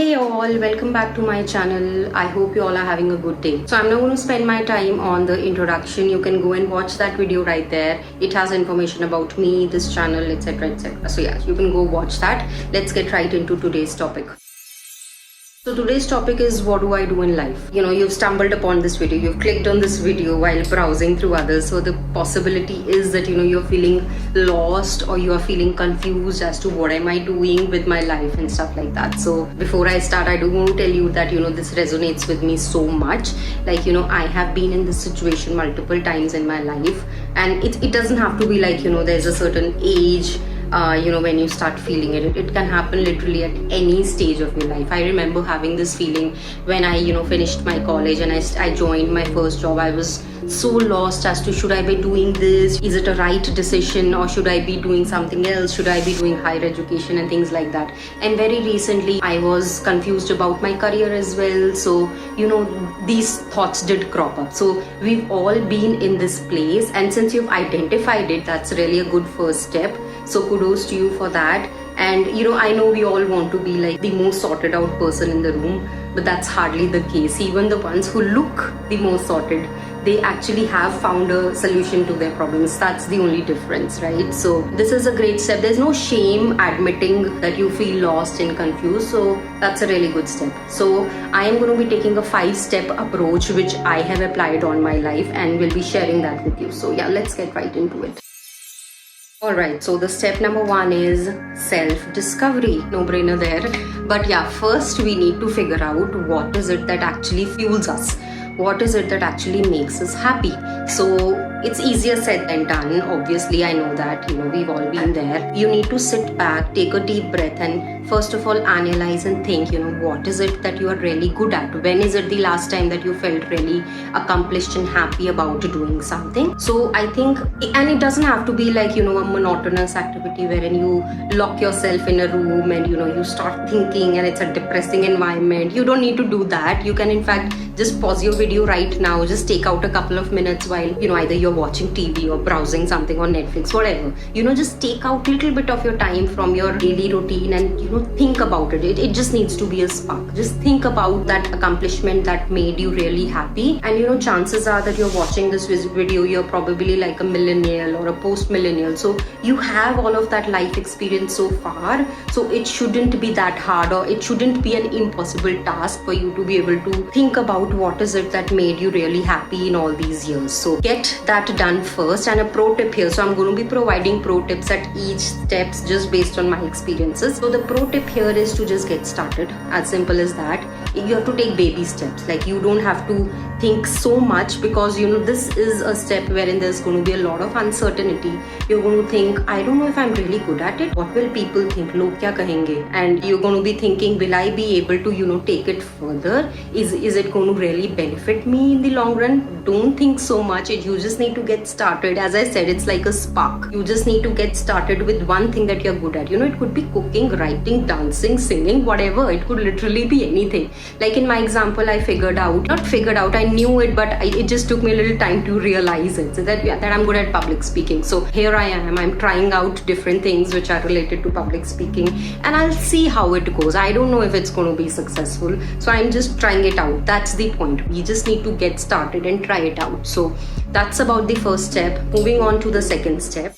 Hey all, welcome back to my channel. I hope you all are having a good day. So I'm not going to spend my time on the introduction. You can go and watch that video right there. It has information about me, this channel, etc, etc. So yeah, you can go watch that. Let's get right into today's topic. So today's topic is, what do I do in life? You've stumbled upon this video, you've clicked on this video while browsing through others. So the possibility is that you're feeling lost or you are feeling confused as to what am I doing with my life and stuff like that. So before I start, I do want to tell you that this resonates with me so much. I have been in this situation multiple times in my life, and it doesn't have to be like there's a certain age when you start feeling it. It can happen literally at any stage of your life. I remember having this feeling when I finished my college and I joined my first job. I was so lost as to, should I be doing this? Is it a right decision, or should I be doing something else? Should I be doing higher education and things like that? And very recently I was confused about my career as well. So these thoughts did crop up. So we've all been in this place, and since you've identified it, that's really a good first step. So kudos to you for that. And I know we all want to be like the most sorted out person in the room, but that's hardly the case. Even the ones who look the most sorted, they actually have found a solution to their problems. That's the only difference, right? So this is a great step. There's no shame admitting that you feel lost and confused. So that's a really good step. So I am going to be taking a 5-step approach which I have applied on my life, and will be sharing that with you. So yeah, let's get right into it. Alright, so the step number 1 is self-discovery. No brainer there. But yeah, first we need to figure out what is it that actually fuels us. What is it that actually makes us happy? So it's easier said than done. Obviously, I know that, we've all been there. You need to sit back, take a deep breath, and first of all, analyze and think, what is it that you are really good at? When is it the last time that you felt really accomplished and happy about doing something? So I think, and it doesn't have to be like, a monotonous activity wherein you lock yourself in a room and, you start thinking and it's a depressing environment. You don't need to do that. You can, in fact, just pause your video right now. Just take out a couple of minutes while, either you're watching TV or browsing something on Netflix, whatever. Just take out a little bit of your time from your daily routine and, think about it. It just needs to be a spark. Just think about that accomplishment that made you really happy. And, chances are that you're watching this video, you're probably like a millennial or a post-millennial. So you have all of that life experience so far. So it shouldn't be that hard, or it shouldn't be an impossible task for you to be able to think about what is it that made you really happy in all these years. So get that done first. And a pro tip here, so I'm going to be providing pro tips at each steps just based on my experiences. So the pro tip here is to just get started. As simple as that. You have to take baby steps. Like, you don't have to think so much, because this is a step wherein there's going to be a lot of uncertainty. You're going to think, I don't know if I'm really good at it. What will people think? Log kya kahenge? And you're going to be thinking, will I be able to take it further? Is it going to really benefit me in the long run? Don't think so much. You just need to get started. As I said, it's like a spark. You just need to get started with one thing that you're good at. It could be cooking, writing, dancing, singing, whatever. It could literally be anything. Like in my example, I knew it, but it just took me a little time to realize it. So that I'm good at public speaking. So here I am. I'm trying out different things which are related to public speaking, and I'll see how it goes. I don't know if it's going to be successful. So I'm just trying it out. That's the point. We just need to get started and try it out. So that's about the first step. Moving on to the second step.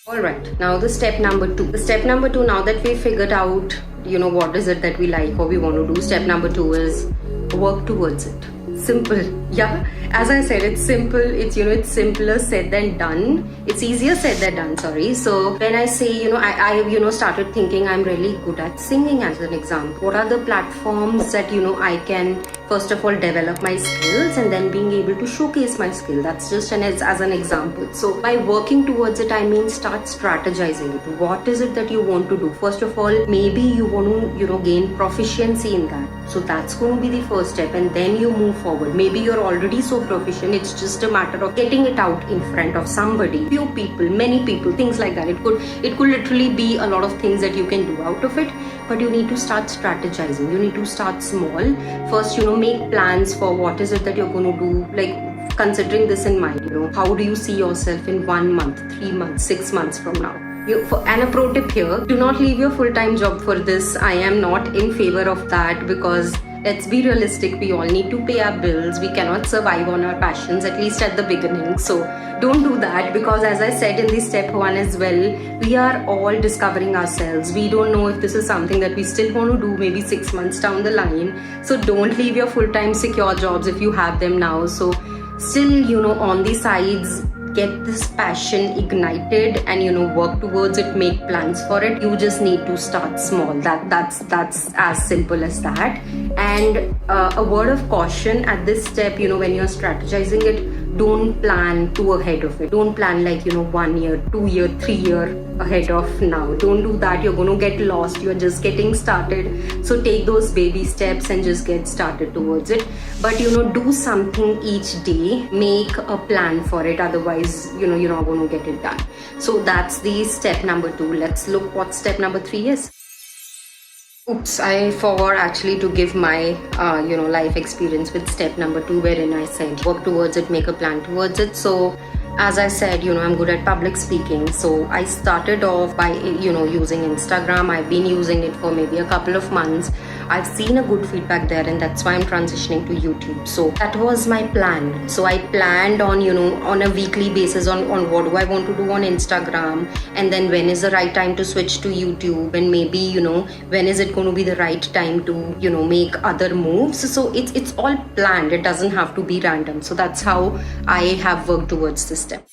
Alright, now the step number 2. The step number 2, now that we've figured out, what is it that we like or we want to do, step number 2 is work towards it. Simple. Yeah, as I said, it's simple. It's simpler said than done. It's easier said than done, sorry. So when I say, I started thinking I'm really good at singing as an example. What are the platforms that, I can first of all develop my skills, and then being able to showcase my skill? That's just as an example. So by working towards it, I mean start strategizing it. What is it that you want to do? First of all, maybe you want to, gain proficiency in that. So that's going to be the first step, and then you move forward. Maybe you're already so proficient, it's just a matter of getting it out in front of somebody, few people, many people, things like that. It could literally be a lot of things that you can do out of it, but you need to start strategizing. You need to start small. First, make plans for what is it that you're going to do. Like, considering this in mind, how do you see yourself in 1 month, 3 months, 6 months from now? And a pro tip here, do not leave your full-time job for this. I am not in favor of that, because let's be realistic, we all need to pay our bills. We cannot survive on our passions, at least at the beginning. So don't do that, because as I said in the step 1 as well, we are all discovering ourselves. We don't know if this is something that we still want to do maybe 6 months down the line. So don't leave your full-time secure jobs if you have them now. So still, on the sides, get this passion ignited and work towards it, make plans for it. You just need to start small. That's as simple as that. And a word of caution at this step, when you're strategizing it, don't plan too ahead of it. Don't plan like 1 year, 2 year, 3 year ahead of now. Don't do that. You're going to get lost. You're just getting started. So take those baby steps and just get started towards it. But do something each day. Make a plan for it. Otherwise, you're not going to get it done. So that's the step number 2. Let's look what step number 3 is. Oops, I forgot actually to give my life experience with step number 2, wherein I said work towards it, make a plan towards it. So as I said, I'm good at public speaking. So I started off by using Instagram. I've been using it for maybe a couple of months. I've seen a good feedback there, and that's why I'm transitioning to YouTube. So that was my plan. So I planned on on a weekly basis on what do I want to do on Instagram, and then when is the right time to switch to YouTube, and maybe when is it going to be the right time to make other moves. So it's all planned. It doesn't have to be random. So that's how I have worked towards this step.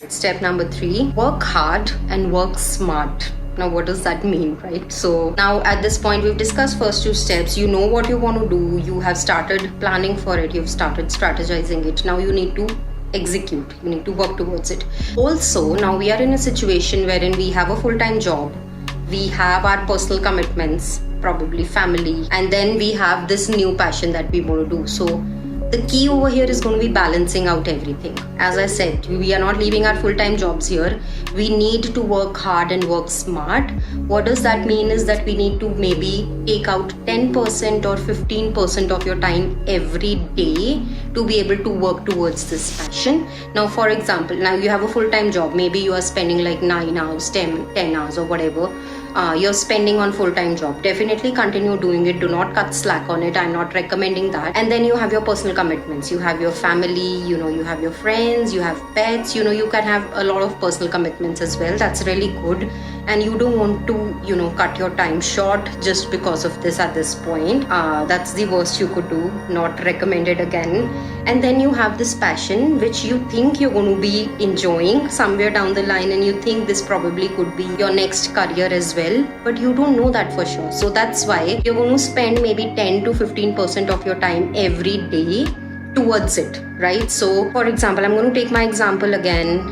Step number 3, work hard and work smart. Now what does that mean, right? So now at this point we've discussed first 2 steps. You know what you want to do. You have started planning for it. You've started strategizing it. Now you need to execute. You need to work towards it. Also, now we are in a situation wherein we have a full-time job. We have our personal commitments, probably family, and then we have this new passion that we want to do. So the key over here is going to be balancing out everything. As I said, we are not leaving our full-time jobs here. We need to work hard and work smart. What does that mean is that we need to maybe take out 10% or 15% of your time every day to be able to work towards this passion. Now, for example, now you have a full-time job. Maybe you are spending like 9 hours, 10 hours or whatever. You're spending on full-time job. Definitely continue doing it. Do not cut slack on it. I'm not recommending that. And then you have your personal commitments. You have your family, you have your friends, you have pets, you can have a lot of personal commitments as well. That's really good. And you don't want to, cut your time short just because of this at this point. That's the worst you could do. Not recommended again. And then you have this passion which you think you're going to be enjoying somewhere down the line, and you think this probably could be your next career as well, but you don't know that for sure. So that's why you're going to spend maybe 10 to 15% of your time every day towards it, right? So for example, I'm going to take my example again.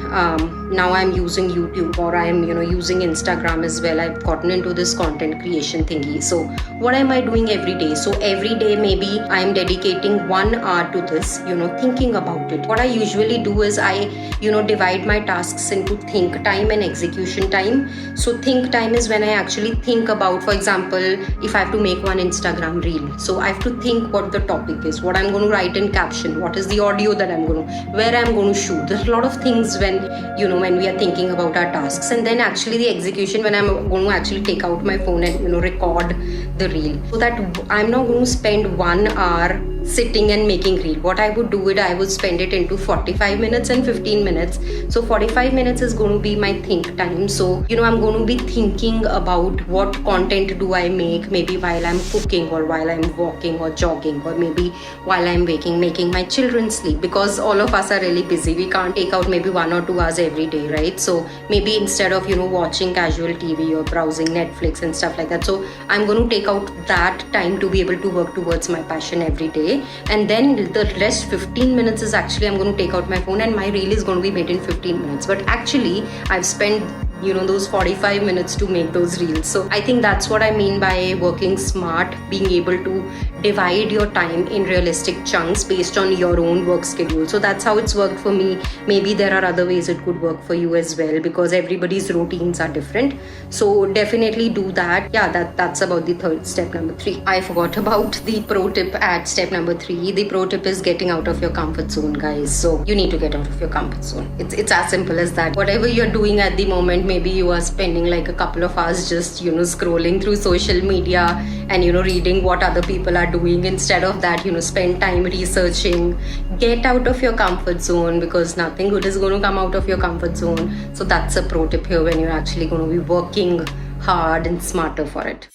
Now I'm using YouTube, or I'm using Instagram as well. I've gotten into this content creation thingy. So what am I doing every day? So every day maybe I'm dedicating 1 hour to this, thinking about it. What I usually do is I divide my tasks into think time and execution time. So think time is when I actually think about, for example, if I have to make one Instagram reel, so I have to think what the topic is, what I'm going to write in caption, what is the audio that I'm going to, where I'm going to shoot. There's a lot of things when we are thinking about our tasks. And then actually the execution, when I'm going to actually take out my phone and record the reel, so that I'm not going to spend 1 hour sitting and making reel. What I would do it, I would spend it into 45 minutes and 15 minutes. So 45 minutes is going to be my think time. So I'm going to be thinking about what content do I make, maybe while I'm cooking, or while I'm walking or jogging, or maybe while I'm making my children sleep, because all of us are really busy. We can't take out maybe 1 or 2 hours every day, right? So maybe instead of watching casual TV or browsing Netflix and stuff like that, so I'm going to take out that time to be able to work towards my passion every day. And then the rest 15 minutes is actually I'm going to take out my phone, and my reel is going to be made in 15 minutes. But actually I've spent those 45 minutes to make those reels. So I think that's what I mean by working smart, being able to divide your time in realistic chunks based on your own work schedule. So that's how it's worked for me. Maybe there are other ways it could work for you as well, because everybody's routines are different. So definitely do that. Yeah, that's about the third step, number 3. I forgot about the pro tip at step number 3. The pro tip is getting out of your comfort zone, guys. So you need to get out of your comfort zone. It's as simple as that. Whatever you're doing at the moment, maybe you are spending like a couple of hours just scrolling through social media and reading what other people are doing. Instead of that, spend time researching. Get out of your comfort zone, because nothing good is going to come out of your comfort zone. So that's a pro tip here when you're actually going to be working hard and smarter for it.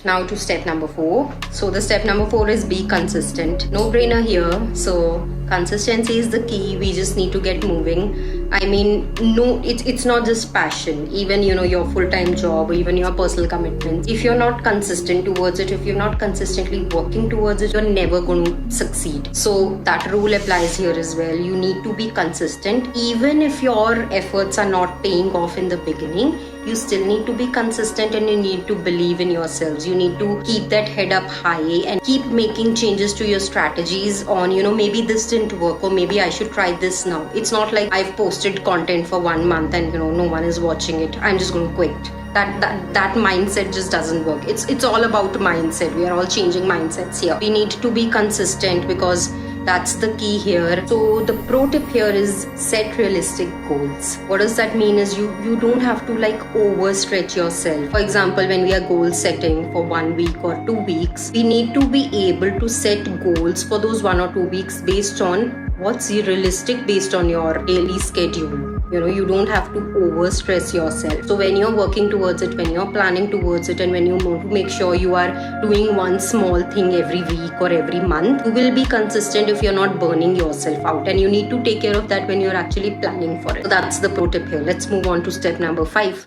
Now to step number 4. So the step number 4 is be consistent. No brainer here. So consistency is the key. We just need to get moving. I mean, no, it's not just passion. Even your full-time job or even your personal commitments. If you're not consistent towards it, if you're not consistently working towards it, you're never going to succeed. So that rule applies here as well. You need to be consistent. Even if your efforts are not paying off in the beginning, you still need to be consistent, and you need to believe in yourselves. You need to keep that head up high and keep making changes to your strategies on, maybe this didn't work, or maybe I should try this now. It's not like I've posted content for 1 month and no one is watching it, I'm just going to quit. That mindset just doesn't work. It's all about mindset. We are all changing mindsets here. We need to be consistent, because that's the key here. So the pro tip here is set realistic goals. What does that mean is you don't have to overstretch yourself. For example, when we are goal setting for 1 week or 2 weeks, we need to be able to set goals for those 1 or 2 weeks based on what's realistic based on your daily schedule. You don't have to overstress yourself. So when you're working towards it, when you're planning towards it, and when you want to make sure you are doing one small thing every week or every month, you will be consistent if you're not burning yourself out. And you need to take care of that when you're actually planning for it. So that's the pro tip here. Let's move on to step number 5.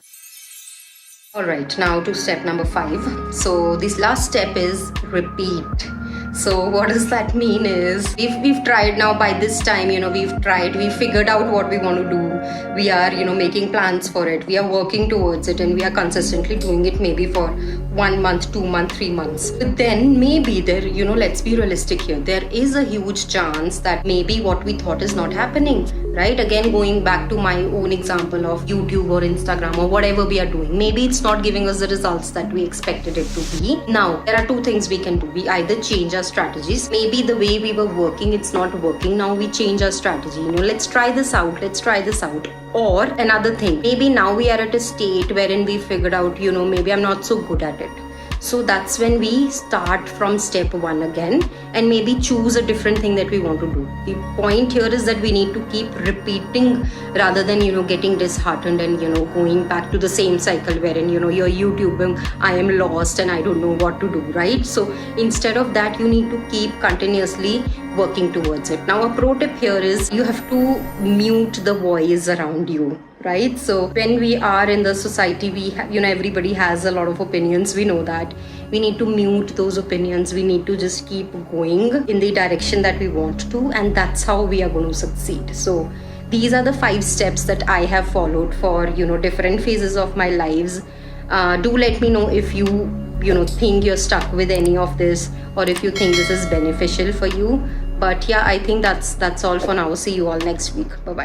Alright, now to step number 5. So this last step is repeat. So what does that mean is we've tried now. By this time, we figured out what we want to do. We are making plans for it. We are working towards it, and we are consistently doing it, maybe for 1 month, 2 months, 3 months. But then maybe there, let's be realistic here. There is a huge chance that maybe what we thought is not happening, right? Again, going back to my own example of YouTube or Instagram or whatever we are doing, maybe it's not giving us the results that we expected it to be. Now, there are 2 things we can do. We either change our strategies. Maybe the way we were working, it's not working. Now we change our strategy. Let's try this out. Or another thing, maybe now we are at a state wherein we figured out, maybe I'm not so good at it. So that's when we start from step 1 again, and maybe choose a different thing that we want to do. The point here is that we need to keep repeating rather than, getting disheartened and, going back to the same cycle wherein, you're YouTubing, I am lost and I don't know what to do, right? So instead of that, you need to keep continuously working towards it. Now, a pro tip here is you have to mute the voice around you. Right? So when we are in the society, we everybody has a lot of opinions. We know that. We need to mute those opinions. We need to just keep going in the direction that we want to, and that's how we are going to succeed. So these are the 5 steps that I have followed for, different phases of my lives. Do let me know if you think you're stuck with any of this, or if you think this is beneficial for you. But yeah, I think that's all for now. See you all next week. Bye-bye.